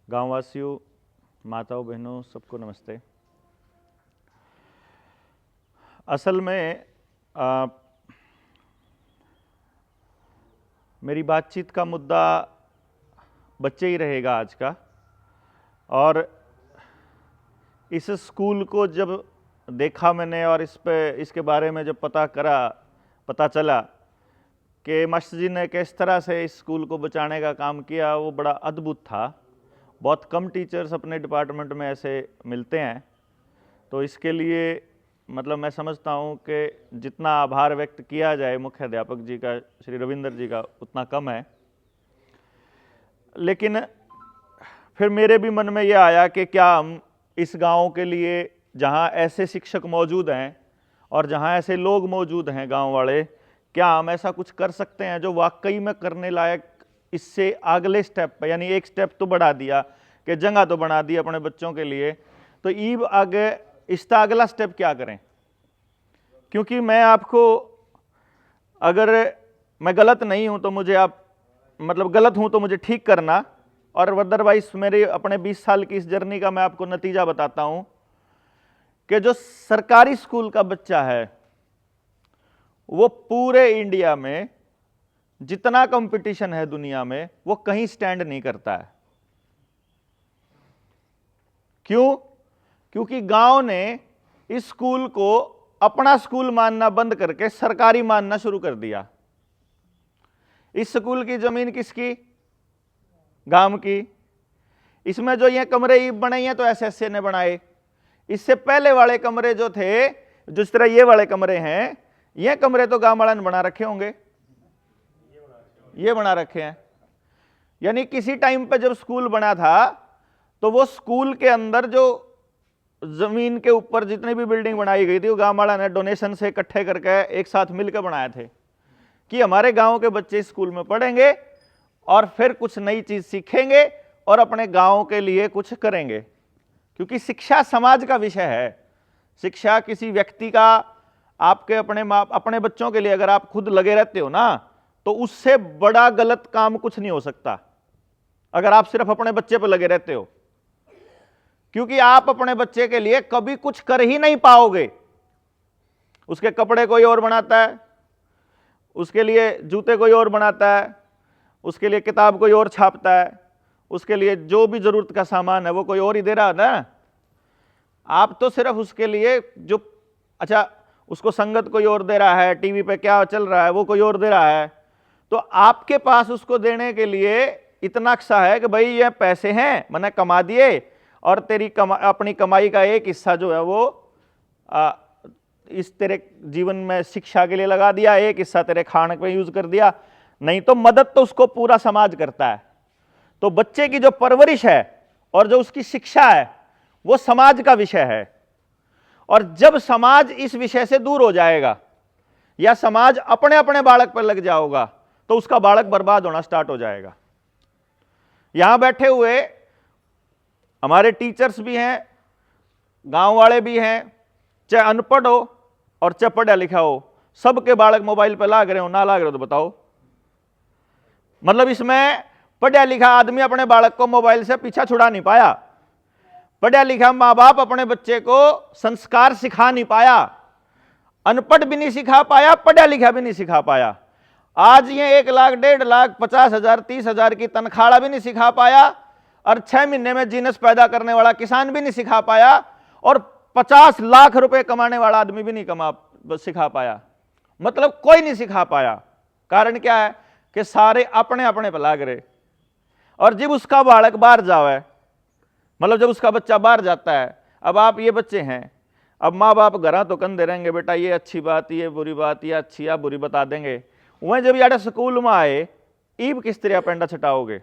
गांववासियों, माताओं, बहनों, सबको नमस्ते। असल में मेरी बातचीत का मुद्दा बच्चे ही रहेगा आज का। और इस स्कूल को जब देखा मैंने और इसके बारे में जब पता चला कि मास्टर जी ने किस तरह से इस स्कूल को बचाने का काम किया, वो बड़ा अद्भुत था। बहुत कम टीचर्स अपने डिपार्टमेंट में ऐसे मिलते हैं। तो इसके लिए मतलब मैं समझता हूँ कि जितना आभार व्यक्त किया जाए मुख्य अध्यापक जी का, श्री रविंद्र जी का, उतना कम है। लेकिन फिर मेरे भी मन में यह आया कि क्या हम इस गांव के लिए, जहां ऐसे शिक्षक मौजूद हैं और जहां ऐसे लोग मौजूद हैं गांव वाले, क्या हम ऐसा कुछ कर सकते हैं जो वाकई में करने लायक, इससे अगले स्टेप पे, यानी एक स्टेप तो बढ़ा दिया कि जगह तो बना दी अपने बच्चों के लिए, तो ईब आगे इसका अगला स्टेप क्या करें। क्योंकि मैं आपको, अगर मैं गलत नहीं हूं तो मुझे आप, मतलब गलत हूं तो मुझे ठीक करना, और अदरवाइज मेरे अपने 20 साल की इस जर्नी का मैं आपको नतीजा बताता हूं कि जो सरकारी स्कूल का बच्चा है वो पूरे इंडिया में जितना कंपटीशन है दुनिया में, वो कहीं स्टैंड नहीं करता है। क्यों? क्योंकि गांव ने इस स्कूल को अपना स्कूल मानना बंद करके सरकारी मानना शुरू कर दिया। इस स्कूल की जमीन किसकी? गांव की। इसमें जो ये कमरे बने हैं तो एसएससी ने बनाए। इससे पहले वाले कमरे जो थे, जिस तरह ये वाले कमरे हैं, ये कमरे तो गांव वाला ने बना रखे होंगे, ये बना रखे हैं। यानी किसी टाइम पे जब स्कूल बना था तो वो स्कूल के अंदर जो जमीन के ऊपर जितनी भी बिल्डिंग बनाई गई थी, वो गांव वाला ने डोनेशन से इकट्ठे करके एक साथ मिलकर बनाए थे कि हमारे गांव के बच्चे स्कूल में पढ़ेंगे और फिर कुछ नई चीज सीखेंगे और अपने गांव के लिए कुछ करेंगे। क्योंकि शिक्षा समाज का विषय है। शिक्षा किसी व्यक्ति का, आपके अपने बच्चों के लिए अगर आप खुद लगे रहते हो ना, तो उससे बड़ा गलत काम कुछ नहीं हो सकता अगर आप सिर्फ अपने बच्चे पर लगे रहते हो। क्योंकि आप अपने बच्चे के लिए कभी कुछ कर ही नहीं पाओगे। उसके कपड़े कोई और बनाता है, उसके लिए जूते कोई और बनाता है, उसके लिए किताब कोई और छापता है, उसके लिए जो भी जरूरत का सामान है वो कोई और ही दे रहा है ना। आप तो सिर्फ उसके लिए जो, अच्छा उसको संगत कोई और दे रहा है, टीवी पे क्या चल रहा है वो कोई और दे रहा है, तो आपके पास उसको देने के लिए इतना अक्सा है कि भाई ये पैसे हैं, मैंने कमा दिए और तेरी अपनी कमाई का एक हिस्सा जो है वो इस तेरे जीवन में शिक्षा के लिए लगा दिया, एक हिस्सा तेरे खाने पे यूज कर दिया। नहीं तो मदद तो उसको पूरा समाज करता है। तो बच्चे की जो परवरिश है और जो उसकी शिक्षा है वो समाज का विषय है। और जब समाज इस विषय से दूर हो जाएगा या समाज अपने अपने बालक पर लग जाएगा तो उसका बालक बर्बाद होना स्टार्ट हो जाएगा। यहां बैठे हुए हमारे टीचर्स भी हैं, गांव वाले भी हैं, चाहे अनपढ़ हो और चाहे पढ़ा लिखा हो, सबके बालक मोबाइल पर लाग रहे हो, ना लाग रहे हो तो बताओ। मतलब इसमें पढ़ा लिखा आदमी अपने बालक को मोबाइल से पीछा छुड़ा नहीं पाया। पढ़ा लिखा मां बाप अपने बच्चे को संस्कार सिखा नहीं पाया। अनपढ़ भी नहीं सिखा पाया, पढ़ा लिखा भी नहीं सिखा पाया। आज ये 1 लाख, 1.5 लाख, 50,000, 30,000 की तनख्वाह भी नहीं सिखा पाया, और 6 महीने में जीनस पैदा करने वाला किसान भी नहीं सिखा पाया, और 50 लाख रुपए कमाने वाला आदमी भी नहीं सिखा पाया। मतलब कोई नहीं सिखा पाया। कारण क्या है कि सारे अपने अपने पर लाग रहे। और जब उसका बालक बाहर जावे, मतलब जब उसका बच्चा बाहर जाता है, अब आप ये बच्चे हैं, अब माँ बाप घर तो कंधे रहेंगे, बेटा ये अच्छी बात, ये बुरी बात, ये अच्छी या बुरी बता देंगे। वह जब यार स्कूल में आए, ईब किस तरह पेंडा छटाओगे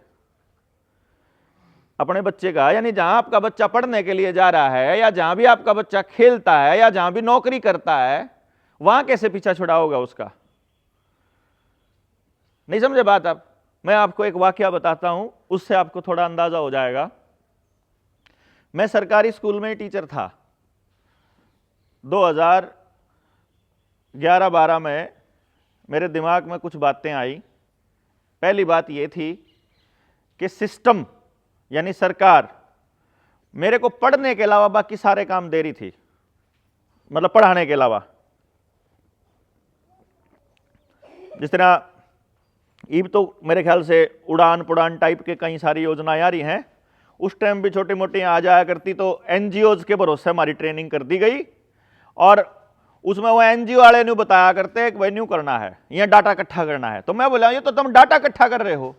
अपने बच्चे का। यानी जहां आपका बच्चा पढ़ने के लिए जा रहा है, या जहां भी आपका बच्चा खेलता है, या जहां भी नौकरी करता है, वहां कैसे पीछा छुड़ाओगा उसका? नहीं समझे बात आप? मैं आपको एक वाकया बताता हूं, उससे आपको थोड़ा अंदाजा हो जाएगा। मैं सरकारी स्कूल में टीचर था। 2011-12 में मेरे दिमाग में कुछ बातें आई। पहली बात यह थी कि सिस्टम यानी सरकार मेरे को पढ़ने के अलावा बाकी सारे काम दे रही थी, मतलब पढ़ाने के अलावा। जिस तरह ईब तो मेरे ख्याल से उड़ान पुड़ान टाइप के कई सारी योजनाएं आ रही हैं, उस टाइम भी छोटी मोटी आ जाया करती, तो एनजीओज के भरोसे हमारी ट्रेनिंग कर दी गई और उसमें वो एनजीओ वाले न्यू बताया करते कि भाई न्यू करना है, यहाँ डाटा इकट्ठा करना है। तो मैं बोला ये तो तुम डाटा इकट्ठा कर रहे हो,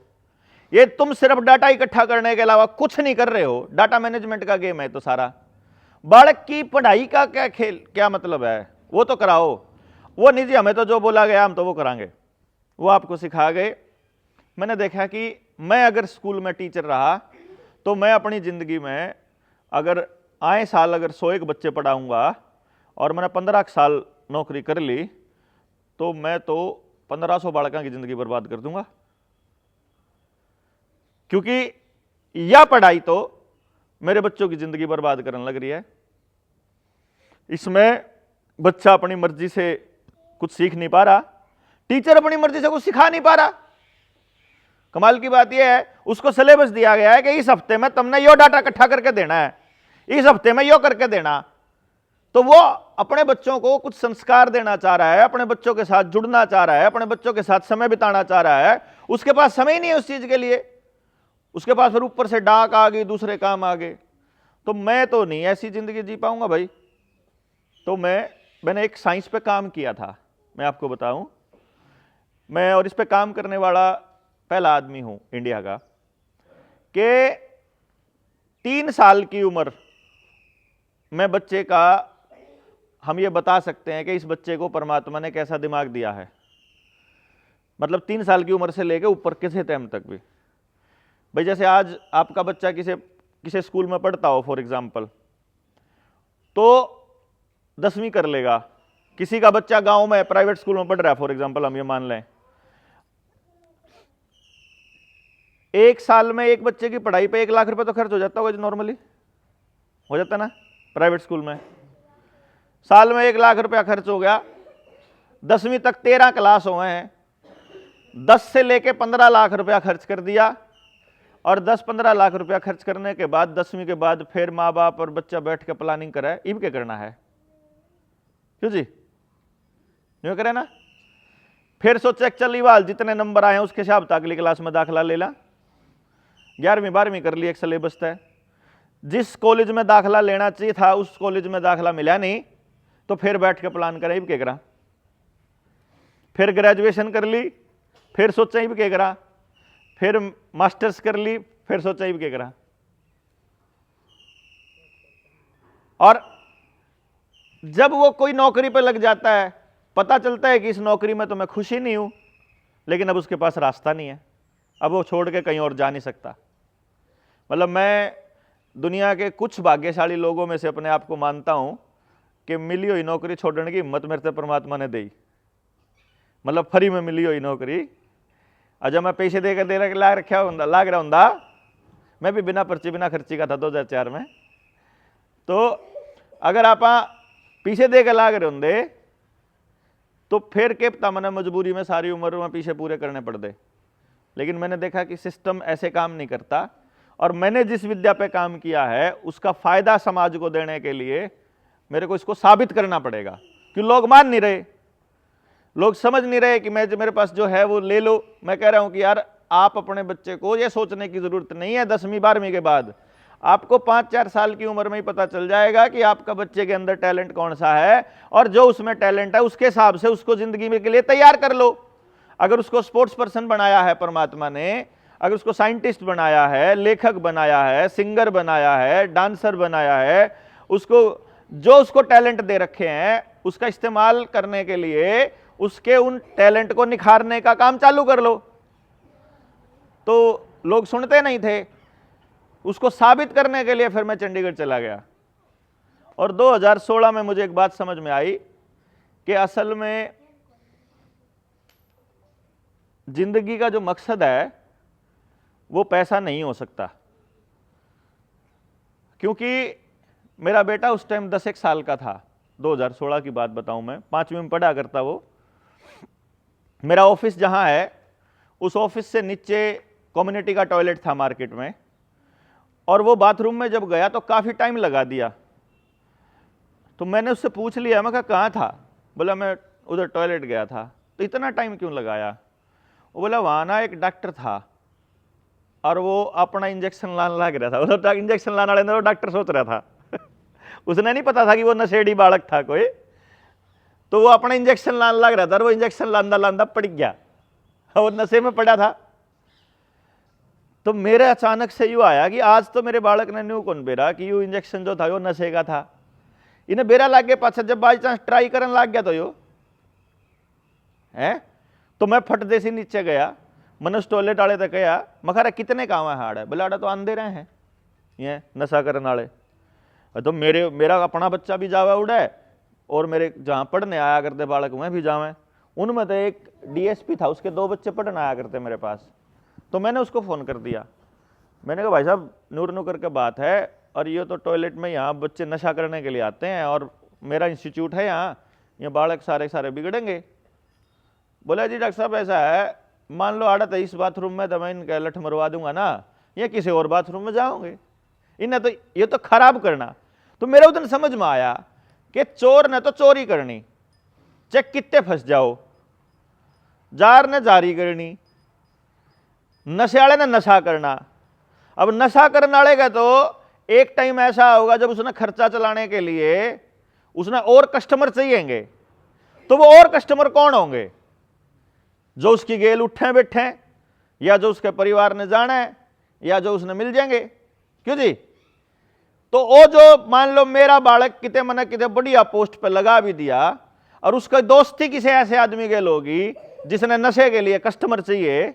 ये तुम सिर्फ डाटा इकट्ठा करने के अलावा कुछ नहीं कर रहे हो, डाटा मैनेजमेंट का गेम है तो सारा। बालक की पढ़ाई का क्या खेल, क्या मतलब है, वो तो कराओ, वो निजी हमें तो जो बोला गया हम तो वो करांगे, वो आपको सिखा गए। मैंने देखा कि मैं अगर स्कूल में टीचर रहा तो मैं अपनी ज़िंदगी में अगर आए साल अगर 101 बच्चे पढ़ाऊंगा और मैंने 15 साल नौकरी कर ली तो मैं तो 1500 बालकों की ज़िंदगी बर्बाद कर दूंगा, क्योंकि यह पढ़ाई तो मेरे बच्चों की ज़िंदगी बर्बाद करने लग रही है। इसमें बच्चा अपनी मर्जी से कुछ सीख नहीं पा रहा, टीचर अपनी मर्जी से कुछ सिखा नहीं पा रहा। कमाल की बात यह है, उसको सिलेबस दिया गया है कि इस हफ्ते में तुमने यो डाटा इकट्ठा करके देना है, इस हफ्ते में यो करके देना। तो वो अपने बच्चों को कुछ संस्कार देना चाह रहा है, अपने बच्चों के साथ जुड़ना चाह रहा है, अपने बच्चों के साथ समय बिताना चाह रहा है, उसके पास समय ही नहीं है उस चीज के लिए, उसके पास फिर ऊपर से डाक आ गई, दूसरे काम आ गए। तो मैं तो नहीं ऐसी जिंदगी जी पाऊंगा भाई। तो मैंने एक साइंस पे काम किया था, मैं आपको बताऊं, मैं और इस पे काम करने वाला पहला आदमी हूं इंडिया का, कि 3 साल की उम्र में बच्चे का हम ये बता सकते हैं कि इस बच्चे को परमात्मा ने कैसा दिमाग दिया है। मतलब 3 साल की उम्र से लेकर ऊपर किसी टाइम तक भी। भाई जैसे आज आपका बच्चा किसी स्कूल में पढ़ता हो फॉर एग्जाम्पल, तो 10वीं कर लेगा। किसी का बच्चा गांव में प्राइवेट स्कूल में पढ़ रहा है फॉर एग्जाम्पल, हम ये मान लें, 1 साल में एक बच्चे की पढ़ाई पे 1 लाख रुपए तो खर्च हो जाता होगा, जो नॉर्मली हो जाता ना प्राइवेट स्कूल में। साल में 1 लाख रुपया खर्च हो गया, 10वीं तक 13 क्लास हुए हैं, 10 से लेके 15 लाख रुपया खर्च कर दिया। और 10-15 लाख रुपया खर्च करने के बाद 10वीं के बाद फिर माँ बाप और बच्चा बैठ के प्लानिंग करे, इब क्या करना है, क्यों जी, यूं करे ना। फिर सोचे चल इवाल जितने नंबर आए हैं उसके हिसाब से अगली क्लास में दाखिला ले ला। 11वीं 12वीं कर ली, एक सिलेबस तय, जिस कॉलेज में दाखिला लेना चाहिए था उस कॉलेज में दाखिला मिला नहीं, तो फिर बैठ के प्लान करे इब क्या करा। फिर ग्रेजुएशन कर ली, फिर सोचा इब क्या करा, फिर मास्टर्स कर ली, फिर सोचा इब क्या करा। और जब वो कोई नौकरी पे लग जाता है, पता चलता है कि इस नौकरी में तो मैं खुश ही नहीं हूं, लेकिन अब उसके पास रास्ता नहीं है, अब वो छोड़ के कहीं और जा नहीं सकता। मतलब मैं दुनिया के कुछ भाग्यशाली लोगों में से अपने आप को मानता हूं कि मिली हुई नौकरी छोड़ने की हिम्मत मेरे से परमात्मा ने दी। मतलब फ्री में मिली हुई नौकरी, जब मैं पैसे देकर लाग रहा हूँ, मैं भी बिना पर्ची बिना खर्ची का था 2004 में। तो अगर आप पीछे देकर लाग रहे होंगे तो फिर के पता मैंने मजबूरी में सारी उम्र में पीछे पूरे करने पड़ दे। लेकिन मैंने देखा कि सिस्टम ऐसे काम नहीं करता, और मैंने जिस विद्या पे काम किया है उसका फायदा समाज को देने के लिए मेरे को इसको साबित करना पड़ेगा। कि लोग मान नहीं रहे, लोग समझ नहीं रहे कि मेरे पास जो है वो ले लो। मैं कह रहा हूं कि यार आप अपने बच्चे को ये सोचने की जरूरत नहीं है 10वीं 12वीं के बाद, आपको 5-4 साल की उम्र में ही पता चल जाएगा कि आपका बच्चे के अंदर टैलेंट कौन सा है, और जो उसमें टैलेंट है उसके हिसाब से उसको जिंदगी में के लिए तैयार कर लो। अगर उसको स्पोर्ट्स पर्सन बनाया है परमात्मा ने, अगर उसको साइंटिस्ट बनाया है, लेखक बनाया है, सिंगर बनाया है, डांसर बनाया है, उसको टैलेंट दे रखे हैं, उसका इस्तेमाल करने के लिए उसके उन टैलेंट को निखारने का काम चालू कर लो। तो लोग सुनते नहीं थे, उसको साबित करने के लिए फिर मैं चंडीगढ़ चला गया। और 2016 में मुझे एक बात समझ में आई कि असल में जिंदगी का जो मकसद है वो पैसा नहीं हो सकता। क्योंकि मेरा बेटा उस टाइम 10 साल का था, 2016 की बात बताऊं मैं, 5वीं में पढ़ा करता वो। मेरा ऑफिस जहां है उस ऑफिस से नीचे कम्युनिटी का टॉयलेट था मार्केट में, और वो बाथरूम में जब गया तो काफ़ी टाइम लगा दिया। तो मैंने उससे पूछ लिया, मैं कहा कहाँ था? बोला मैं उधर टॉयलेट गया था। तो इतना टाइम क्यों लगाया? वो बोला वहाँ ना एक डॉक्टर था और वो अपना इंजेक्शन लाने लग रहा था। वो इंजेक्शन लाने वाले ने वो डॉक्टर सोच रहा था उसने नहीं पता था कि वो नशेड़ी बालक था कोई। तो वो अपना इंजेक्शन लाने लग रहा था और वो इंजेक्शन लांदा लांदा पड़ गया, वो नशे में पड़ा था। तो मेरे अचानक से यूँ आया कि आज तो मेरे बालक ने न्यू कौन बेरा कि यू इंजेक्शन जो था वो नशे का था। इन्हें बेरा लाग गया पाछा, जब बाई चांस ट्राई करने लग गया तो यो है। तो मैं फट दे से नीचे गया, मैंने उस टॉयलेट वाले तक गया, मखा कितने काम है हाड़ है? बोला आड़ा तो आंदे रहे हैं ये नशा करने वाले। तो मेरा अपना बच्चा भी जावे उड़े और मेरे जहाँ पढ़ने आया करते बालक में भी जावे। उनमें तो एक डीएसपी था, उसके 2 बच्चे पढ़ने आया करते मेरे पास। तो मैंने उसको फ़ोन कर दिया, मैंने कहा भाई साहब नूर नू करके बात है और ये तो टॉयलेट में यहाँ बच्चे नशा करने के लिए आते हैं और मेरा इंस्टीट्यूट है यहाँ बालक सारे बिगड़ेंगे। बोला जी डॉक्टर साहब ऐसा है, मान लो आड़ा तो इस बाथरूम में तो मैं इनका लठ मरवा दूंगा ना, या किसी और बाथरूम में जाओगे, इन्हें तो ये तो खराब करना। तो मेरे उधर समझ में आया कि चोर ने तो चोरी करनी, चाहे कितने फंस जाओ, जार ने जारी करनी, नशे वाले ने नशा करना। अब नशा करने वाले का तो एक टाइम ऐसा होगा जब उसने खर्चा चलाने के लिए उसने और कस्टमर चाहिएंगे। तो वो और कस्टमर कौन होंगे? जो उसकी गेल उठे बैठे, या जो उसके परिवार ने जाना है, या जो उसने मिल जाएंगे। क्यों जी? तो वो जो मान लो मेरा बालक किते मना किते बढ़िया पोस्ट पे लगा भी दिया और उसका दोस्ती किसी ऐसे आदमी गेल होगी जिसने नशे के लिए कस्टमर चाहिए,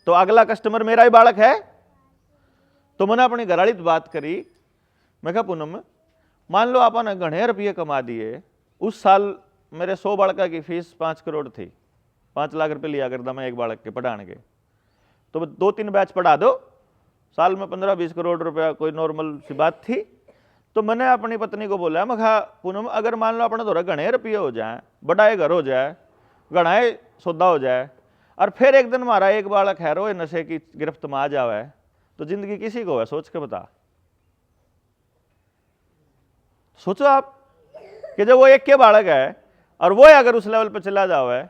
तो अगला कस्टमर मेरा ही बालक है। तो मैंने अपनी घरवाली बात करी, मैं कहा पूनम मान लो आपने घने रुपये कमा दिए, उस साल मेरे 100 बालका की फीस 5 करोड़ थी, 5 लाख रुपए लिया करता मैं एक बालक के पढ़ाने के। तो 2-3 बैच पढ़ा दो, साल में 15-20 करोड़ रुपया कोई नॉर्मल सी बात थी। तो मैंने अपनी पत्नी को बोला, मैं कहा पूनम अगर मान लो अपने थोड़ा घने रुपये हो जाए, बड़ा एक घर हो जाए, घना सौदा हो जाए, और फिर एक दिन हमारा एक बालक है रो नशे की गिरफ्त में आ जावे, तो जिंदगी किसी को है? सोच के बता। सोचो आप कि जब वो एक के बालक है और वो अगर उस लेवल पे चला जावे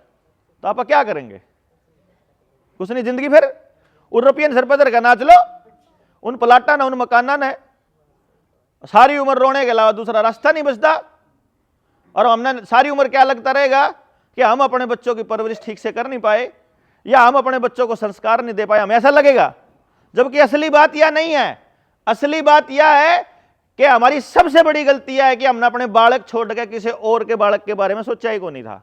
तो आप क्या करेंगे? कुछ नहीं, जिंदगी फिर उन रुपये सर पर का नाच लो, उन प्लाटा ने, उन मकाना ने, सारी उम्र रोने के अलावा दूसरा रास्ता नहीं बचता। और हमने सारी उम्र क्या लगता रहेगा कि हम अपने बच्चों की परवरिश ठीक से कर नहीं पाए, या हम अपने बच्चों को संस्कार नहीं दे पाए, हमें ऐसा लगेगा। जबकि असली बात यह नहीं है। असली बात यह है कि हमारी सबसे बड़ी गलती यह है कि हमने अपने बालक छोड़ के किसी और के बालक के बारे में सोचा ही को नहीं था।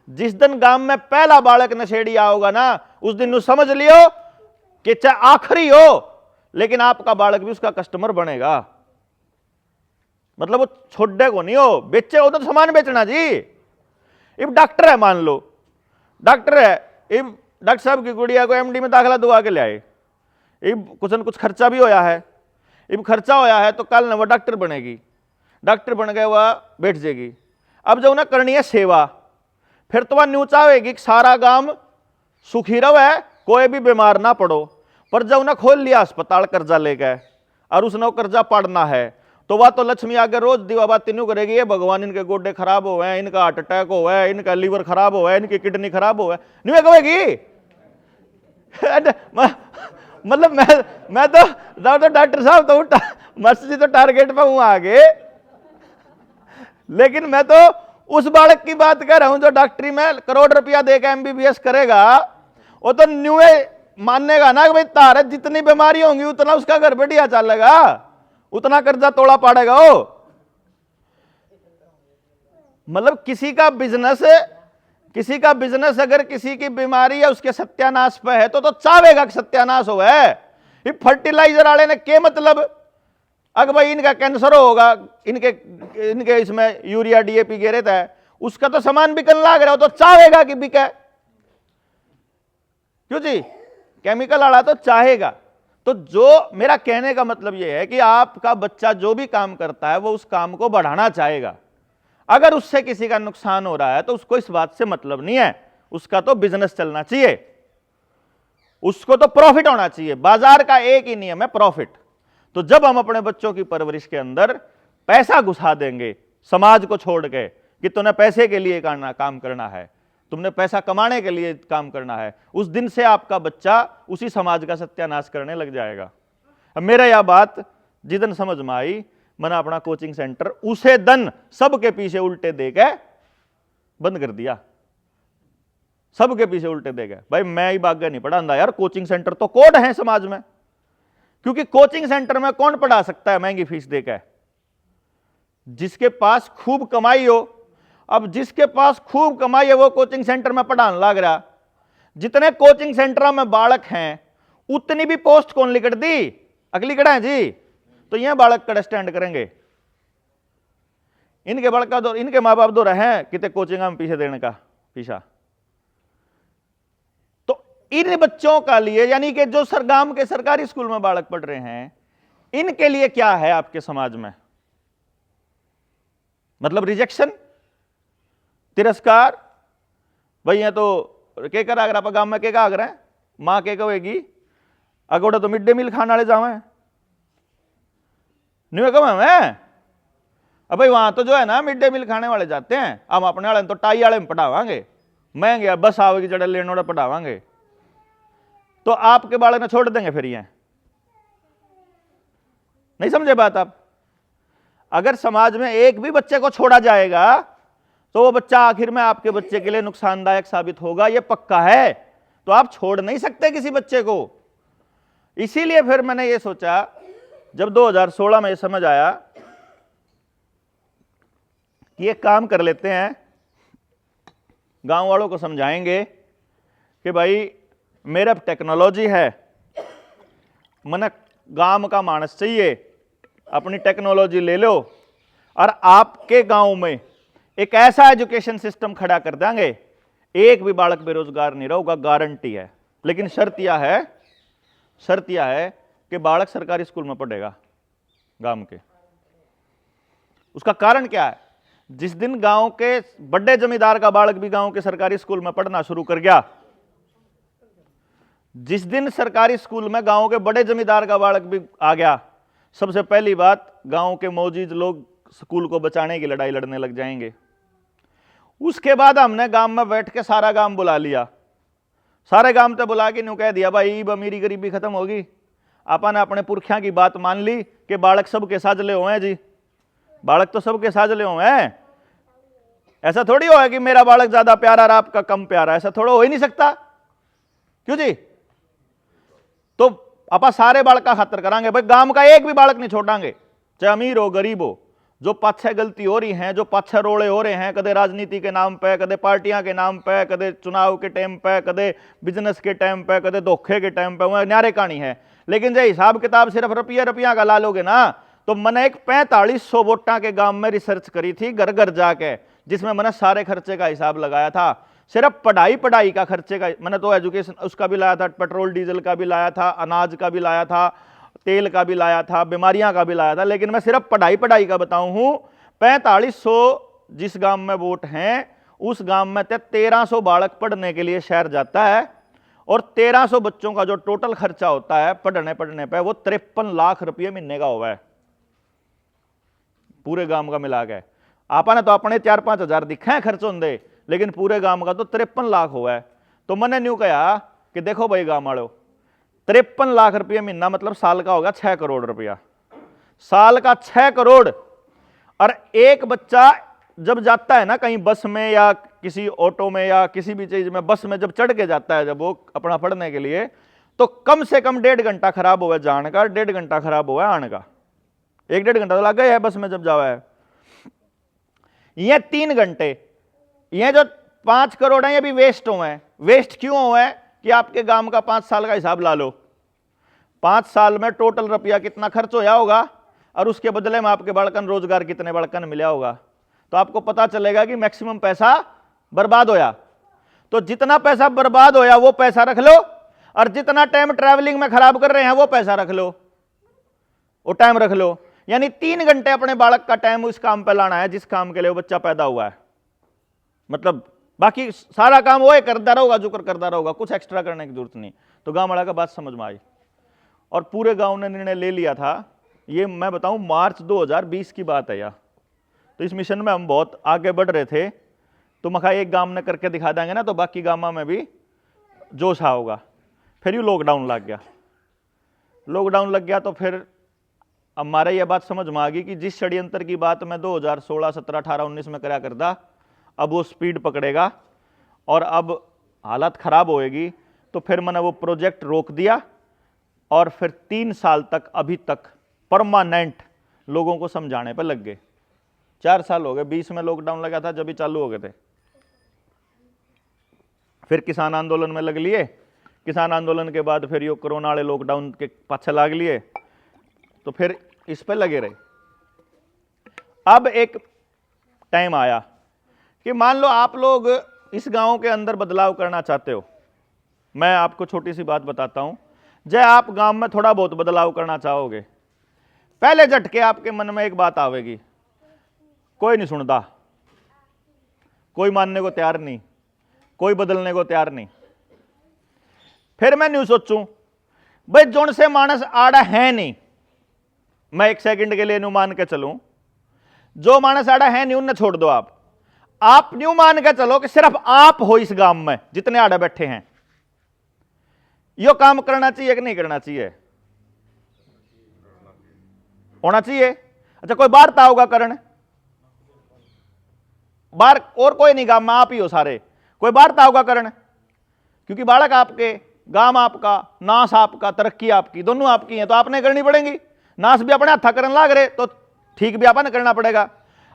जिस दिन गांव में पहला बालक नशेड़ी होगा ना, उस दिन समझ लियो कि चाहे आखिरी हो लेकिन आपका बालक भी उसका कस्टमर बनेगा। मतलब वो छोड़े को नहीं हो, बेचे हो तो सामान बेचना जी। इब डॉक्टर है, मान लो डॉक्टर है, इब डॉक्टर साहब की गुड़िया को एमडी में दाखला दुआ के ले आए, इब कुछ न कुछ खर्चा भी होया है, इब खर्चा होया है तो कल न वो डॉक्टर बनेगी, डॉक्टर बन गए वह बैठ जाएगी। अब जो उन्हें करनी है सेवा, फिर तो वह न्यू चाहेगी कि सारा गांव सुखी रहे, कोई भी बीमार ना पड़ो। पर जब उन्हें खोल लिया अस्पताल कर्जा ले गए और उसने वो कर्जा पड़ना है, तो वह तो लक्ष्मी आगे रोज दीवा बात तीनों करेगी, ये भगवान इनके गोडे खराब हो गए, इनका हार्ट अटैक हो गया, इनका लीवर खराब हो गया, इनकी किडनी खराब हो गया, नहीं कहेगी। मतलब मैं तो डॉक्टर साहब तो मस्जिद तो टारगेट पे हूं आगे, लेकिन मैं तो उस बालक की बात कर रहा हूं जो डॉक्टरी में करोड़ रुपया देकर एमबीबीएस करेगा। वो तो न्यू मानेगा ना कि भाई तारे जितनी बीमारी होंगी उतना उसका घर बढ़िया चलेगा, उतना कर्जा तोड़ा पड़ेगा वो। मतलब किसी का बिजनेस अगर किसी की बीमारी या उसके सत्यानाश पे है तो चाहेगा कि सत्यानाश हो। ये फर्टिलाइजर वाले ने क्या मतलब, अगर भाई इनका कैंसर होगा, इनके इसमें यूरिया डीएपी गिरे है, उसका तो सामान बिकन लाग रहा हो तो चाहेगा कि बिके। क्यों जी? केमिकल वाला तो चाहेगा। तो जो मेरा कहने का मतलब यह है कि आपका बच्चा जो भी काम करता है वो उस काम को बढ़ाना चाहेगा। अगर उससे किसी का नुकसान हो रहा है तो उसको इस बात से मतलब नहीं है, उसका तो बिजनेस चलना चाहिए, उसको तो प्रॉफिट होना चाहिए। बाजार का एक ही नियम है, प्रॉफिट। तो जब हम अपने बच्चों की परवरिश के अंदर पैसा घुसा देंगे, समाज को छोड़ के कि तुमने पैसे के लिए काम करना है, तुमने पैसा कमाने के लिए काम करना है, उस दिन से आपका बच्चा उसी समाज का सत्यानाश करने लग जाएगा। अब मेरा यह बात जिदन समझ में आई, मैंने अपना कोचिंग सेंटर उसे दिन सबके पीछे उल्टे दे के बंद कर दिया। सबके पीछे उल्टे दे गए। भाई मैं ही भाग्य नहीं पढ़ाता यार, कोचिंग सेंटर तो कोड है समाज में, क्योंकि कोचिंग सेंटर में कौन पढ़ा सकता है महंगी फीस देकर? जिसके पास खूब कमाई हो। अब जिसके पास खूब कमाई है वो कोचिंग सेंटर में पढ़ाने लग रहा। जितने कोचिंग सेंटर में बालक हैं उतनी भी पोस्ट कौन लिखट दी? अगली कड़ा है जी। तो यह बालक कड़े स्टैंड करेंगे। इनके बालक का दो, इनके माँ बाप दो रहे कितने कोचिंग में पीछे देने का पीछा। तो इन बच्चों का लिए, यानी कि जो सरगाम के सरकारी स्कूल में बालक पढ़ रहे हैं, इनके लिए क्या है आपके समाज में? मतलब रिजेक्शन, तिरस्कार। भाई ये तो के कर अगर आप गांव में के का अगर मां के कहेगी अगोड़ा तो मिड डे मील खाने वाले जावे नहीं कम है। अब भाई वहां तो जो है ना मिड डे मील खाने वाले जाते हैं, हम अपने वाले तो टाई वाले में पढ़ावांगे, महंगे बस आवेगी जड़े लेने वाले पढ़ावांगे। तो आपके बालक ने छोड़ देंगे फिर? ये नहीं समझे बात आप? अगर समाज में एक भी बच्चे को छोड़ा जाएगा तो वो बच्चा आखिर में आपके बच्चे के लिए नुकसानदायक साबित होगा, ये पक्का है। तो आप छोड़ नहीं सकते किसी बच्चे को। इसीलिए फिर मैंने ये सोचा, जब 2016 में ये समझ आया कि ये काम कर लेते हैं, गांव वालों को समझाएंगे कि भाई मेरा टेक्नोलॉजी है, मैंने गांव का मानस चाहिए, अपनी टेक्नोलॉजी ले लो और आपके गांव में एक ऐसा एजुकेशन सिस्टम खड़ा कर देंगे, एक भी बालक बेरोजगार नहीं रहेगा, गारंटी है। लेकिन शर्त यह है कि बालक सरकारी स्कूल में पढ़ेगा गांव के। उसका कारण क्या है? जिस दिन गांव के बड़े जमींदार का बालक भी गांव के सरकारी स्कूल में पढ़ना शुरू कर गया, जिस दिन सरकारी स्कूल में गांव के बड़े जमींदार का बालक भी आ गया, सबसे पहली बात गांव के मौजूद लोग स्कूल को बचाने की लड़ाई लड़ने लग जाएंगे। उसके बाद हमने गांव में बैठ के सारा गांव बुला लिया, सारे गांव तो बुला के न्यू कह दिया भाई अमीरी गरीबी खत्म होगी। अपन अपने पुरखिया की बात मान ली कि बालक सबके साजले हुए जी, बालक तो सबके साजले हुए हैं। ऐसा थोड़ी हो कि मेरा बालक ज्यादा प्यारा और आपका कम प्यारा, ऐसा थोड़ा हो ही नहीं सकता। क्यों जी? तो अपन सारे बालक का खातर करांगे भाई, गांव का एक भी बालक नहीं छोड़ांगे, चाहे अमीर हो गरीब हो। जो पाछे गलती हो रही हैं, जो पाछे रोड़े हो रहे हैं, कदे राजनीति के नाम पे, कदे पार्टियां के नाम पे, कदे चुनाव के टाइम पे, कदे बिजनेस के टाइम पे, कदे धोखे के टाइम पे, वह न्यारे कहानी है। लेकिन जो हिसाब किताब सिर्फ रुपया का ला लोगे ना, तो मैंने एक 4500 वोटा के गांव में रिसर्च करी थी घर घर जाके, जिसमें मैंने सारे खर्चे का हिसाब लगाया था। सिर्फ पढ़ाई का खर्चे का मैंने तो एजुकेशन उसका भी लाया था, पेट्रोल डीजल का भी लाया था, अनाज का भी लाया था, तेल का भी लाया था, बीमारियां का भी लाया था। लेकिन मैं सिर्फ पढ़ाई का बताऊं हूं, 4500 जिस गांव में वोट हैं उस गांव में 1300 बालक पढ़ने के लिए शहर जाता है, और 1300 बच्चों का जो टोटल खर्चा होता है पढ़ने पे वो 53 लाख रुपये महीने का हुआ है पूरे गांव का मिला के। आपने तो अपने 4-5 हजार दिखे हैं खर्च होंगे, लेकिन पूरे गांव का तो 53 लाख हुआ है। तो मैंने न्यू कहा कि देखो भाई गांव वालों, 53 लाख रुपये महीना मतलब साल का होगा 6 करोड़ रुपया, साल का 6 करोड़। और एक बच्चा जब जाता है ना कहीं बस में या किसी ऑटो में या किसी भी चीज में, बस में जब चढ़ के जाता है जब वो अपना पढ़ने के लिए, तो कम से कम 1.5 घंटा खराब हुआ जाने का, 1.5 घंटा खराब हुआ आने का, 1-1.5 घंटा तो लग गया है बस में जब जावा है। ये 3 घंटे, ये जो 5 करोड़ है ये भी वेस्ट हुए हैं। वेस्ट क्यों हुए हैं? कि आपके गांव का 5 साल का हिसाब ला लो, 5 साल में टोटल रुपया कितना खर्च होया होगा और उसके बदले में आपके बालकन रोजगार कितने बालकन मिला होगा, तो आपको पता चलेगा कि मैक्सिमम पैसा बर्बाद होया। तो जितना पैसा बर्बाद होया वो पैसा रख लो, और जितना टाइम ट्रैवलिंग में खराब कर रहे हैं वो पैसा रख लो, वो टाइम रख लो। यानी 3 घंटे अपने बालक का टाइम उस काम पे लाना है जिस काम के लिए वो बच्चा पैदा हुआ है। मतलब बाकी सारा काम वो करता रहोगा जो करता रहोगा, कुछ एक्स्ट्रा करने की जरूरत नहीं। तो गांव वाला का बात समझ में आई और पूरे गांव ने निर्णय ले लिया था। ये मैं बताऊं मार्च 2020 की बात है यह। तो इस मिशन में हम बहुत आगे बढ़ रहे थे, तो मखा एक गांव ने करके दिखा देंगे ना तो बाकी गांव में भी जोश होगा। फिर ये लॉकडाउन लग गया। लॉकडाउन लग गया तो फिर हमारे ये बात समझ में आ गई कि जिस षड्यंत्र की बात मैं 2016, 17, 18, 19 में करा करता, अब वो स्पीड पकड़ेगा और अब हालत खराब होएगी। तो फिर मैंने वो प्रोजेक्ट रोक दिया और फिर 3 साल तक अभी तक परमानेंट लोगों को समझाने पर लग गए। 4 साल हो गए, 20 में लॉकडाउन लगा था जब भी चालू हो गए थे। फिर किसान आंदोलन में लग लिए, किसान आंदोलन के बाद फिर ये कोरोना वाले लॉकडाउन के पाछे लाग लिए, तो फिर इस पर लगे रहे। अब एक टाइम आया कि मान लो आप लोग इस गांव के अंदर बदलाव करना चाहते हो। मैं आपको छोटी सी बात बताता हूं, जय आप गांव में थोड़ा बहुत बदलाव करना चाहोगे, पहले झटके आपके मन में एक बात आवेगी, कोई नहीं सुनता, कोई मानने को तैयार नहीं, कोई बदलने को तैयार नहीं। फिर मैं न्यू सोचूं भाई जोन से मानस आड़ा है नहीं, मैं एक सेकंड के लिए न्यू मान के चलूं, जो मानस आड़ा है नहीं उन्हें छोड़ दो। आप न्यू मान के चलो कि सिर्फ आप हो इस गांव में जितने आड़े बैठे हैं, यो काम करना चाहिए कि नहीं करना चाहिए? होना चाहिए। अच्छा कोई बाहर था होगा करण, बाहर और कोई नहीं, गांव में आप ही हो सारे, कोई बाहर था होगा करण, क्योंकि बालक आपके, गांव आपका, नाश आपका, तरक्की आपकी, दोनों आपकी है, तो आपने करनी पड़ेगी। नाश भी अपने हाथा करने लाग रहे तो ठीक भी आपने करना पड़ेगा।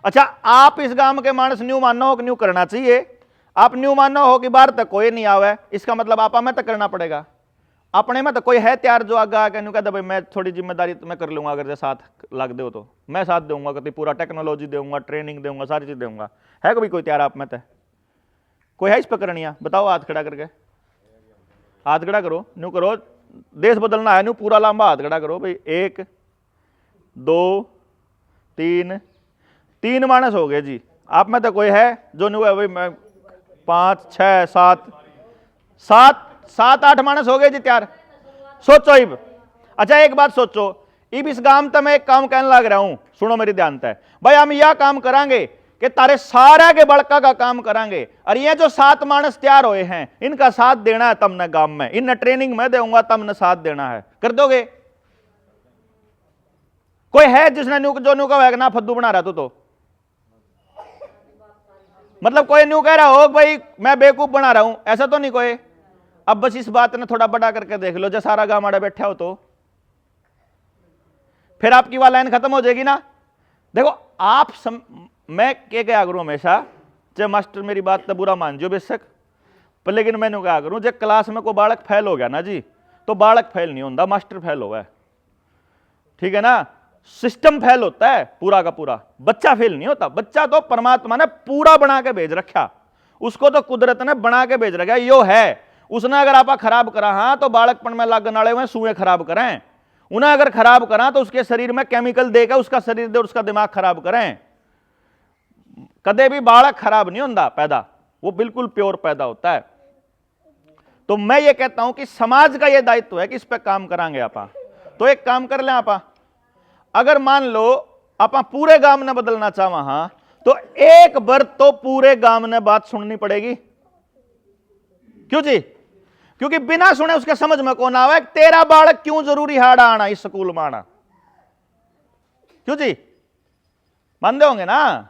अच्छा आप इस गांव के मानस न्यू मानना हो कि न्यू करना चाहिए, आप न्यू मानना हो कि बाहर तक कोई नहीं आवे, इसका मतलब आप में तक करना पड़ेगा। अपने में तो कोई है तैयार जो आगे आके न्यू कहता भाई मैं थोड़ी जिम्मेदारी तो मैं कर लूंगा, अगर साथ लग दो तो मैं साथ दूंगा, कभी पूरा टेक्नोलॉजी दूंगा, ट्रेनिंग दूंगा, सारी चीज दूंगा। है कभी कोई तैयार आप में? तो कोई है इस पर करनिया? बताओ हाथ खड़ा करके, हाथ खड़ा करो, न्यू करो, देश बदलना है न्यू, पूरा लंबा हाथ खड़ा करो भाई। 1 2 3 मानस हो गए जी। आप में तो कोई है जो न्यू है भाई? मैं 5 6 7 8 मानस हो गए जी तैयार। सोचो इब, अच्छा एक बात सोचो, इब इस गांव तो मैं एक काम कहने लग रहा हूं, सुनो मेरी ध्यान है भाई। हम यह काम करांगे कि तारे सारा के बड़का का काम करांगे, और ये जो 7 मानस तैयार हुए हैं इनका साथ देना है तमने गांव में, इन ट्रेनिंग में दूंगा, तमने साथ देना है, कर दोगे? कोई है जिसने जो न्यू का ना फद्दू बना रहा तो मतलब कोई न्यू कह रहा हो भाई मैं बेवकूफ बना रहा हूं, ऐसा तो नहीं कोई। अब बस इस बात ने थोड़ा बड़ा करके देख लो, जो सारा गांव आड़े बैठा हो तो फिर आपकी वाला लाइन खत्म हो जाएगी ना। देखो आप मैं क्या करूं हमेशा, चाहे मास्टर मेरी बात तो बुरा मान जो बेशक, पर लेकिन मैंने क्या करूं, जब क्लास में कोई बालक फेल हो गया ना जी, तो बालक फेल नहीं होता, मास्टर फेल हुआ है, ठीक है ना। सिस्टम फेल होता है पूरा का पूरा, बच्चा फेल नहीं होता। बच्चा तो परमात्मा ने पूरा बना के भेज रखा, उसको तो कुदरत ने बना के भेज रखा, यो है। उसने अगर आप खराब करा, हाँ तो बालकपन में लागन वाले हुए सुए खराब करें, उन्हें अगर खराब करा तो उसके शरीर में केमिकल देकर उसका शरीर दे, उसका दिमाग खराब करें। कदे भी बालक खराब नहीं होता पैदा, वो बिल्कुल प्योर पैदा होता है। तो मैं ये कहता हूं कि समाज का ये दायित्व है कि इस पे काम करांगे आप। तो एक काम कर लें आप, अगर मान लो आप पूरे गांव ने बदलना चाहो, हाँ तो एक बार तो पूरे गांव ने बात सुननी पड़ेगी। क्यों जी? क्योंकि बिना सुने उसके समझ में कौन आवे तेरा बालक क्यों जरूरी हाड़ा आना इस स्कूल में आना। क्यों जी? मानते होंगे ना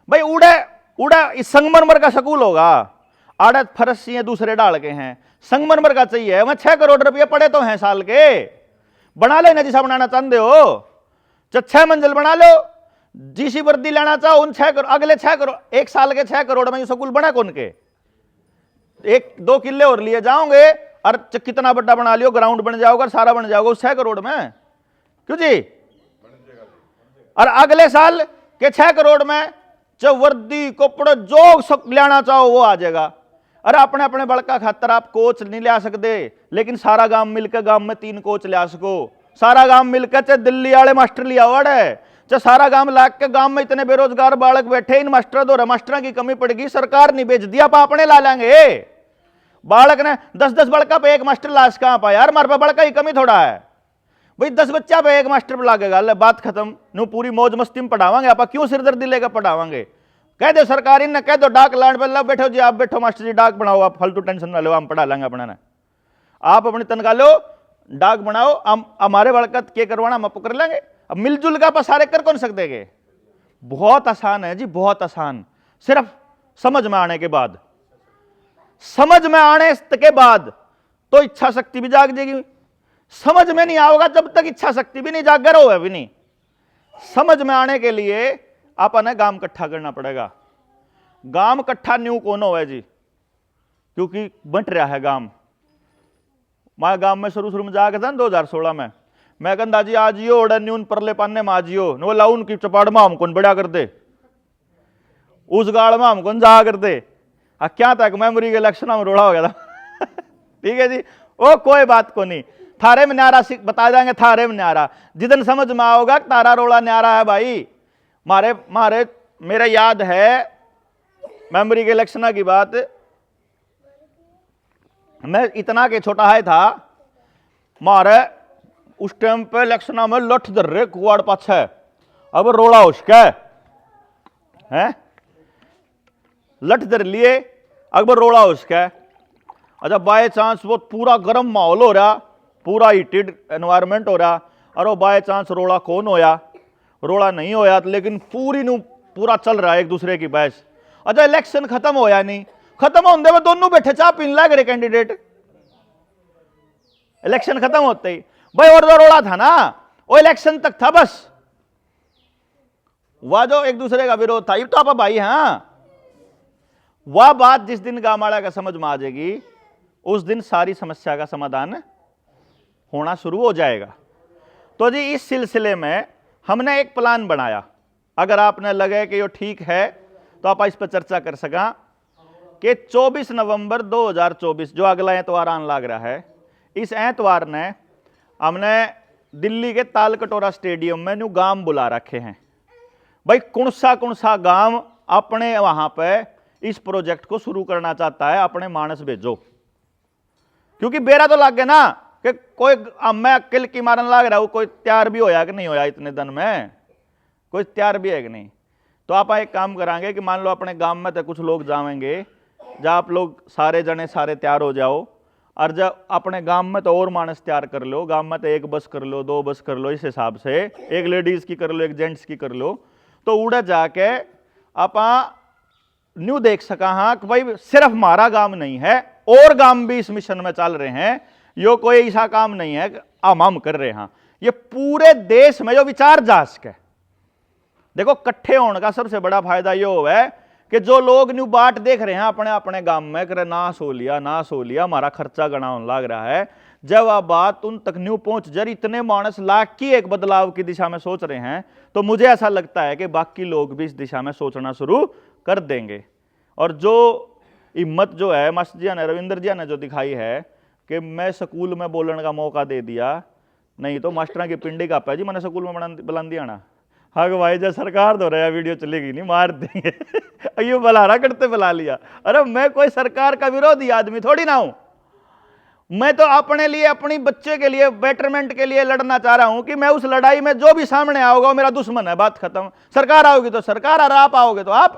भाई, उड़े उड़े इस संगमरमर का स्कूल होगा, आड़े फरस चाहिए दूसरे डाल के हैं, संगमरमर का चाहिए, वहां 6 करोड़ रुपए पड़े तो हैं साल के, बना लेना जैसा बनाना चाहते हो, 6 मंजिल बना लो, जीसी वर्दी लेना चाहो उन 6 करोड़, अगले 6 करोड़, एक साल के 6 करोड़ में ये स्कूल बना कौन के? 1-2 किले और लिए जाओगे और कितना बड़ा बना लियो, ग्राउंड बन जाओगा, सारा बन जाओगा उस 6 करोड़ में। क्यों जी? और अगले साल के 6 करोड़ में जो वर्दी कपड़े जो लेना चाहो वो आ जाएगा। अरे अपने अपने बड़का खातर आप कोच नहीं ले सकते, लेकिन सारा गांव मिलकर गांव में 3 कोच ले सको, सारा गांव मिलकर, चाहे दिल्ली वाले मास्टर लिया हुआ है, चाहे सारा गांव लाग के, गांव में इतने बेरोजगार बालक बैठे, इन मास्टर दो मास्टरों की कमी पड़ेगी, सरकार नहीं भेज दिया, आप अपने ला लेंगे। बालक ने 10-10 बड़का पे एक मास्टर लाश कहां पाया यार, हमारे पे बड़का ही कमी थोड़ा है भाई, 10 बच्चा पे एक मास्टर पे लागेगा, ले बात खत्म। नु पूरी मौज मस्ती में पढ़ावांगे, आप क्यों सिरदर्दी लेकर पढ़ावांगे? कह दो सरकारी ने, कह दो डाक लाइन पर लो, बैठो जी आप बैठो मास्टर जी डाक बनाओ, आप फालतू टेंशन ना लो, हम पढ़ा लेंगे अपना ना, आप अपनी तनख्वाह लो, डाक बनाओ, हम हमारे बड़कत के करवाना हम आपको कर लेंगे। अब मिलजुल का पसारे कर कौन सकते हैं? बहुत आसान है जी, बहुत आसान, सिर्फ समझ में आने के बाद, समझ में आने के बाद तो इच्छा शक्ति भी जाग जाएगी। समझ में नहीं आओगा जब तक इच्छा शक्ति भी नहीं जागर हो भी नहीं। समझ में आने के लिए अपन गांव इकट्ठा करना पड़ेगा। गांव इकट्ठा न्यू कौन हो है जी, क्योंकि बंट रहा है गांव। मैं गांव में शुरू में जाकर था 2016 में, मैं कहता जी आज यो ओडा न्यून परले पाने में आजियो नो लाउन की चपाड़ में हम कौन बड़ा कर दे, उस गाड़ में हम कौन जा कर दे। क्या तक मेमोरी के इलेक्शन में रोड़ा हो गया था ठीक है जी, ओ कोई बात को नहीं, थारे में न्यारा बता देंगे, थारे में न्यारा जिदन समझ में आओगा तारा रोड़ा न्यारा है भाई। मारे मारे मेरा याद है मेमोरी के इलेक्शन की बात, मैं इतना के छोटा है था, मारे उस टाइम पे इलेक्शन में लठ दर रहे कुआड़ पाछे, अब रोड़ा उसका है लठ दर लिए, अकबर रोड़ा उसका। अच्छा बाय चांस वो पूरा गर्म माहौल हो रहा, पूरा हीटेड एनवायरमेंट हो रहा, और वो बाय चांस रोड़ा कौन होया, रोड़ा नहीं होया, लेकिन पूरा चल रहा है एक दूसरे की बहस। अच्छा इलेक्शन खत्म होया नहीं, खत्म होने में दोनों बैठे चाह पीन लग रहे कैंडिडेट, इलेक्शन खत्म होते ही भाई, और जो रोड़ा था ना वो इलेक्शन तक था बस, वह जो एक दूसरे का विरोध था, ये तो आप भाई। हाँ वह बात जिस दिन गामाड़ा का समझ में आ जाएगी उस दिन सारी समस्या का समाधान होना शुरू हो जाएगा। तो जी इस सिलसिले में हमने एक प्लान बनाया, अगर आपने लगे कि ये ठीक है तो आप इस पर चर्चा कर सका कि 24 नवंबर 2024 जो अगला एतवार आने लग रहा है, इस एतवार ने हमने दिल्ली के तालकटोरा स्टेडियम में न्यू गांव बुला रखे हैं भाई। कौन सा गांव अपने वहां पे इस प्रोजेक्ट को शुरू करना चाहता है, अपने मानस भेजो, क्योंकि बेरा तो लग गया ना कि कोई मैं अकेले की मारन लग रहा हूं, कोई तैयार भी होया कि नहीं होया इतने दिन में, कोई तैयार भी है कि नहीं। तो आप एक काम करांगे कि मान लो अपने गांव में तो कुछ लोग जाएंगे, जब आप लोग सारे जने सारे तैयार हो जाओ, और जब अपने गांव में तो और मानस तैयार कर लो, गांव में तो 1 बस कर लो, 2 बस कर लो, इस हिसाब से 1 लेडीज की कर लो, 1 जेंट्स की कर लो, तो उड़े जाके आप न्यू देख सका। हाँ कि भाई सिर्फ हमारा गांव नहीं है, और गांव भी इस मिशन में चल रहे हैं, यो कोई ऐसा काम नहीं है कि हम कर रहे हैं, ये पूरे देश में जो विचार जा सके। देखो इकट्ठे होने का सबसे बड़ा फायदा ये है कि जो लोग न्यू बाट देख रहे हैं अपने अपने गांव में, करे ना सो लिया हमारा खर्चा गणा होने लग रहा है, जब आप बात उन तक न्यू पहुंच जर इतने मानस लाख की एक बदलाव की दिशा में सोच रहे हैं, तो मुझे ऐसा लगता है कि बाकी लोग भी इस दिशा में सोचना शुरू कर देंगे। और जो हिम्मत जो है मास्टर जी ने, रविंद्र जी ने जो दिखाई है कि मैं स्कूल में बोलने का मौका दे दिया, नहीं तो मास्टर की पिंडी का जी मैंने स्कूल में बुलंदी आना। हाँ भाई जब सरकार दो रहा वीडियो चलेगी नहीं मार देंगे ये बुला रहा करते बुला लिया। अरे मैं कोई सरकार का विरोधी आदमी थोड़ी ना हूं, मैं तो अपने लिए, अपनी बच्चे के लिए, बेटरमेंट के लिए लड़ना चाह रहा हूं कि मैं उस लड़ाई में जो भी सामने आओगे वो मेरा दुश्मन है, बात खत्म। सरकार आओगी तो सरकार, और आप आओगे तो आप।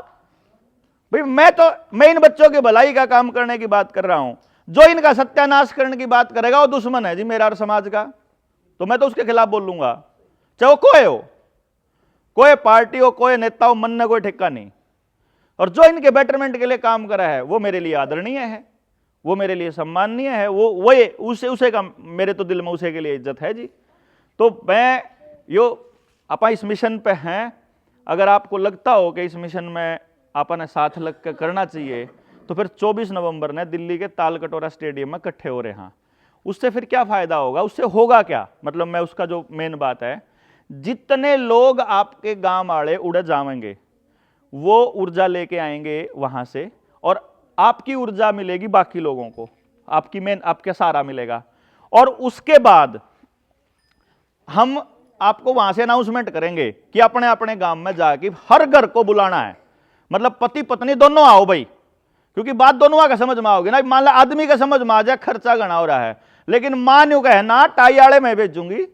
भाई मैं इन बच्चों की भलाई का काम करने की बात कर रहा हूं, जो इनका सत्यानाश करने की बात करेगा वो दुश्मन है जी मेरा और समाज का, तो मैं तो उसके खिलाफ बोलूंगा, चाहे वो कोई हो, कोई पार्टी हो, कोई नेता हो, मन ने कोई ठिक्का नहीं। और जो इनके बेटरमेंट के लिए काम करा है वो मेरे लिए आदरणीय है, वो मेरे लिए सम्माननीय है, वो उसे का मेरे तो दिल में उसे के लिए इज्जत है जी। तो मैं यो आप इस मिशन पे हैं, अगर आपको लगता हो कि इस मिशन में आपने साथ लग कर करना चाहिए, तो फिर 24 नवंबर ने दिल्ली के तालकटोरा स्टेडियम में इकट्ठे हो रहे हैं। उससे फिर क्या फायदा होगा, उससे होगा क्या, मतलब मैं उसका जो मेन बात है, जितने लोग आपके गांव वाले उड़ जाएंगे वो ऊर्जा लेके आएंगे वहां से, और आपकी ऊर्जा मिलेगी बाकी लोगों को, आपके सहारा मिलेगा। और उसके बाद हम आपको वहां से अनाउंसमेंट करेंगे कि अपने अपने गांव में जाके हर घर को बुलाना है, मतलब पति पत्नी दोनों आओ भाई, क्योंकि बात दोनों का समझ में आओगे ना। मान लो आदमी का समझ में आ जाए खर्चा घना हो रहा है, लेकिन मान यू कहे ना टाई आड़े मैं भेजूंगी,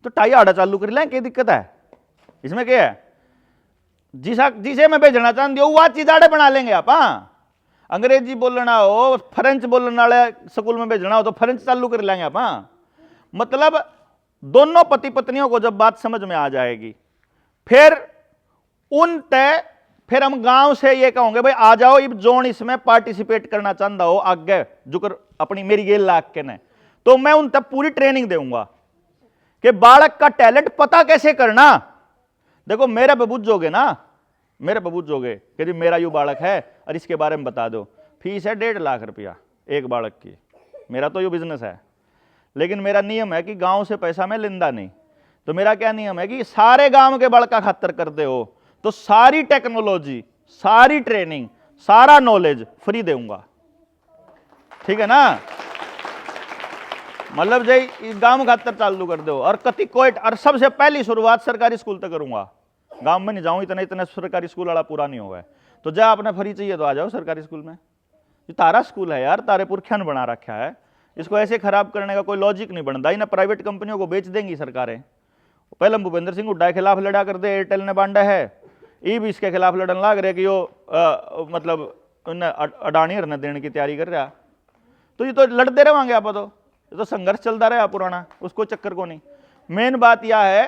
तो टाई आड़ा चालू कर लें, क्या दिक्कत है इसमें? क्या है, जिसे मैं भेजना चाहती हूँ वह चीज आड़े बना लेंगे आप। हाँ, अंग्रेजी बोलना हो, फ्रेंच बोलने वाले स्कूल में भेजना हो तो फ्रेंच चालू कर लेंगे आप। हाँ, मतलब दोनों पति पत्नियों को जब बात समझ में आ जाएगी, फिर हम गांव से ये कहोगे भाई आ जाओ इब जोन इसमें पार्टिसिपेट करना चाहता हो आगे जुकर अपनी मेरी गेल लाख के ने, तो मैं उन तक पूरी ट्रेनिंग दूंगा कि बालक का टैलेंट पता कैसे करना। देखो मेरे पे बुझोगे ना, मेरे पे बुझोगे कि जी मेरा यू बालक है और इसके बारे में बता दो, फीस है 1.5 लाख रुपया एक बालक की, मेरा तो यू बिजनेस है, लेकिन मेरा नियम है कि गांव से पैसा मैं लेंदा नहीं। तो मेरा क्या नियम है कि सारे गांव के बालका खातर करते हो तो सारी टेक्नोलॉजी, सारी ट्रेनिंग, सारा नॉलेज फ्री दूंगा, ठीक है ना। मतलब जय गांव खातर चालू कर दो और कति कोट, और सबसे पहली शुरुआत सरकारी स्कूल तक करूंगा, गांव में नहीं जाऊं, इतने सरकारी स्कूल वाला पूरा नहीं हुआ है। तो जा आपने फ्री चाहिए तो आ जाओ सरकारी स्कूल में, ये तारा स्कूल है यार, तारे पुरखियान बना रखा है, इसको ऐसे खराब करने का कोई लॉजिक नहीं बनता। इन्हें प्राइवेट कंपनियों को बेच देंगी सरकारें। पहले भूपेंद्र सिंह हुड्डा के खिलाफ लड़ा कर दे, एयरटेल ने बांटा है, ये भी इसके खिलाफ लड़न लाग रहे कि यो मतलब अडानी ने देने की तैयारी कर रहा। तो ये तो लड़ते रहेंगे आप, तो ये तो संघर्ष चलता रहा पुराना, उसको चक्कर को नहीं। मेन बात यह है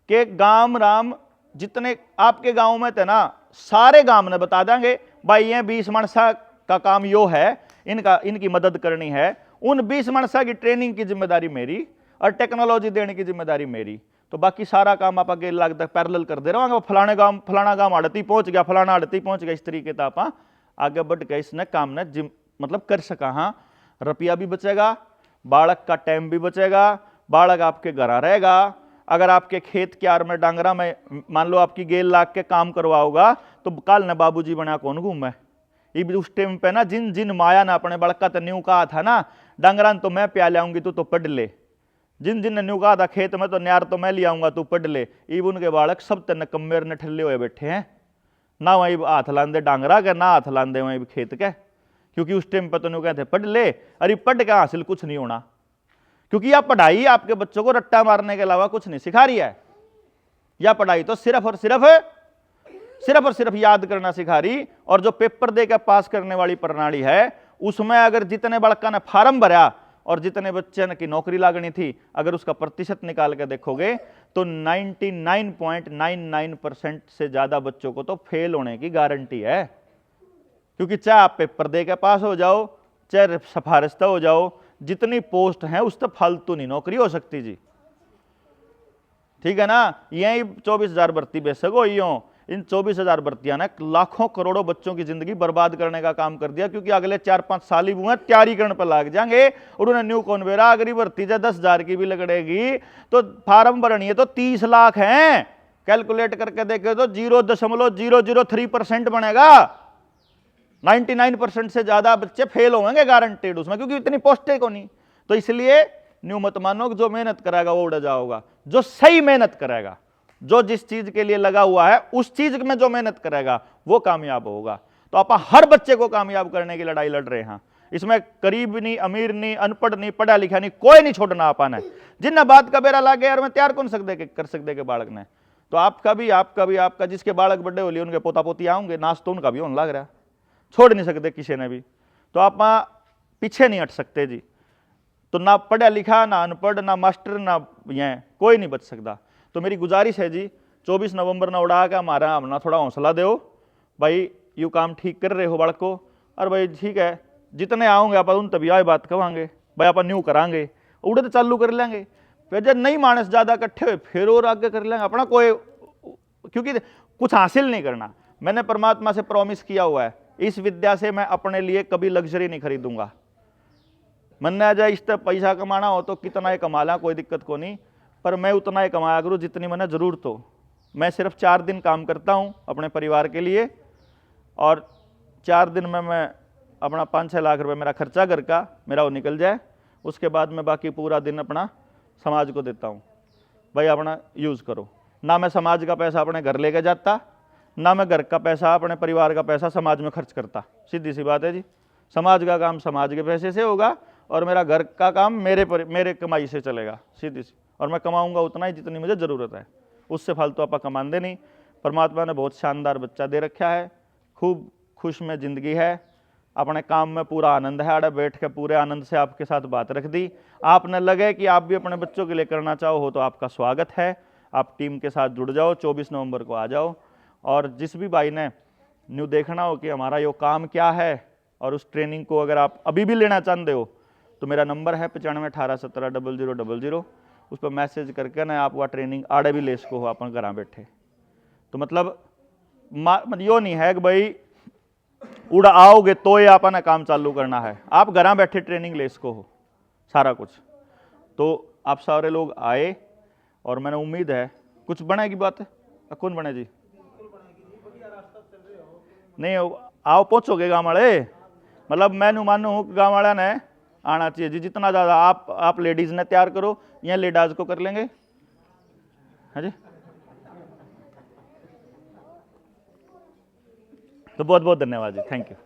कि गांव राम जितने आपके गांव में थे ना, सारे गांव ने बता देंगे भाई ये 20 मनसा का काम यो है, इनकी मदद करनी है। उन 20 मनसा की ट्रेनिंग की जिम्मेदारी मेरी और टेक्नोलॉजी देने की जिम्मेदारी मेरी। तो बाकी सारा काम आप आगे लाग तक पैरेलल कर दे रहे हो, फलाना गांव आड़ती पहुंच गया, फलाना आड़ती पहुंच गया, इस तरीके से आप आगे बढ़ के इसने काम ने मतलब कर सका। हाँ, रुपया भी बचेगा, बालक का टाइम भी बचेगा, बालक आपके घर रहेगा। अगर आपके खेत क्यार में डांगरा में मान लो आपकी गेल लाग के काम करवाओगा तो कल ने बाबूजी बना कौन घूमे। उस टाइम पे ना जिन जिन माया ने अपने बड़का तो न्यू कहा था ना, डांगरा तो मैं प्या लाऊंगी तू तो पढ़ ले, जिन जिन ने न्यू कहा था खेत में तो न्यार तो मैं ले आऊंगा तू पढ़ ले, ईब उनके बालक सब तन कम्मेर ने ठल्ले हुए बैठे हैं, ना वहीं हाथ लांदे डांगरा के, ना हाथ लांदे वहीं खेत के, क्योंकि उस टाइम पर तो न्यू कहते पढ़ ले, अरे पढ़ के हासिल कुछ नहीं होना, क्योंकि यह पढ़ाई आपके बच्चों को रट्टा मारने के अलावा कुछ नहीं सिखा रही है। यह पढ़ाई तो सिर्फ और सिर्फ याद करना सिखा रही। और जो पेपर देकर पास करने वाली प्रणाली है उसमें अगर जितने बड़का ने फार्म भरा और जितने बच्चे की नौकरी लागनी थी, अगर उसका प्रतिशत निकाल के देखोगे तो 99.99% से ज्यादा बच्चों को तो फेल होने की गारंटी है। क्योंकि चाहे आप पेपर देकर पास हो जाओ, चाहे सिफारिशता हो जाओ, जितनी पोस्ट है उस तक फालतू नहीं नौकरी हो सकती जी, ठीक है ना। यही 24,000 भर्ती बेशक हो, इन 24,000 भर्तियां ने लाखों करोड़ों बच्चों की जिंदगी बर्बाद करने का काम कर दिया। क्योंकि अगले 4-5 साल ही वो तैयारी करने पर लग जाएंगे और उन्हें न्यू कॉन्वेरा अगर भर्ती जा 10,000 की भी लगड़ेगी तो फार्म भरनी है तो 30 लाख हैं, कैलकुलेट करके देखे तो 0.003% बनेगा। 99% से ज्यादा बच्चे फेल होंगे गारंटेड उसमें, क्योंकि इतनी पोस्टें को नहीं। तो इसलिए न्यू मत मानो कि जो मेहनत करेगा वो उड़ जाओगा, जो सही मेहनत करेगा, जो जिस चीज के लिए लगा हुआ है उस चीज में जो मेहनत करेगा वो कामयाब होगा। तो आप हर बच्चे को कामयाब करने की लड़ाई लड़ रहे हैं, इसमें गरीब नहीं, अमीर नहीं, अनपढ़ नहीं, पढ़ा लिखा नहीं, कोई नहीं छोड़ना आपने। जिन बात का बेरा लागे यार मैं तैयार कौन कर सकते के बालक ने, तो आपका जिसके बालक बड़े हो लिए उनके पोता पोती आऊंगे, नाच तो उनका भी होने लग रहा, छोड़ नहीं सकते किसी ने भी। तो आप पीछे नहीं हट सकते जी। तो ना पढ़ा लिखा, ना अनपढ़, ना मास्टर, ना ये कोई नहीं बच सकता। तो मेरी गुजारिश है जी 24 नवंबर ना उड़ा के हमारा हमना थोड़ा हौसला दो भाई, यू काम ठीक कर रहे हो बालक को, और भाई ठीक है जितने आओगे आप उन तभी आए बात कहेंगे भाई आप न्यू करांगे, उड़े तो चालू कर लेंगे। फिर जब नहीं मानस ज्यादा इकट्ठे हुए फिर और आगे कर लेंगे अपना कोई, क्योंकि कुछ हासिल नहीं करना। मैंने परमात्मा से प्रॉमिस किया हुआ है इस विद्या से मैं अपने लिए कभी लग्जरी नहीं खरीदूंगा। मन आ जाए इस तरह पैसा कमाना हो तो कितना ही कमा ला, कोई दिक्कत को नहीं, पर मैं उतना ही कमाया करूँ जितनी मैंने जरूरत हो। मैं सिर्फ 4 दिन काम करता हूँ अपने परिवार के लिए, और 4 दिन में मैं अपना 5-6 लाख रुपए मेरा खर्चा घर का मेरा वो निकल जाए, उसके बाद मैं बाकी पूरा दिन अपना समाज को देता हूँ। भाई अपना यूज़ करो ना, मैं समाज का पैसा अपने घर लेके जाता, ना मैं घर का पैसा, अपने परिवार का पैसा समाज में खर्च करता। सीधी सी बात है जी, समाज का काम समाज के पैसे से होगा और मेरा घर का काम मेरे कमाई से चलेगा, सीधी सी। और मैं कमाऊंगा उतना ही जितनी मुझे ज़रूरत है, उससे फालतू आप कमाते नहीं। परमात्मा ने बहुत शानदार बच्चा दे रखा है, खूब खुश में ज़िंदगी है, अपने काम में पूरा आनंद है। आड़े बैठ के पूरे आनंद से आपके साथ बात रख दी। आपने लगे कि आप भी अपने बच्चों के लिए करना चाहो हो तो आपका स्वागत है, आप टीम के साथ जुड़ जाओ, 24 नवंबर को आ जाओ। और जिस भी भाई ने न्यू देखना हो कि हमारा यो काम क्या है और उस ट्रेनिंग को अगर आप अभी भी लेना चाहते हो तो मेरा नंबर है 9518170000, उस पर मैसेज करके ना आप वह ट्रेनिंग आड़े भी ले सको हो अपन घर बैठे। तो मतलब यो नहीं है कि भाई उड़ आओगे तो ये अपन काम चालू करना है, आप घर बैठे ट्रेनिंग ले सको हो सारा कुछ। तो आप सारे लोग आए और मैंने उम्मीद है कुछ बनेगी बात है। कौन बने जी? नहीं आओ पहुंचोगे गाँव वाले, मतलब मैं मानू हूँ गाँव वाला ने आना चाहिए जी। जितना ज़्यादा आप लेडीज़ ने तैयार करो या लेडीज को कर लेंगे, हाँ जी। तो बहुत बहुत धन्यवाद जी, थैंक यू।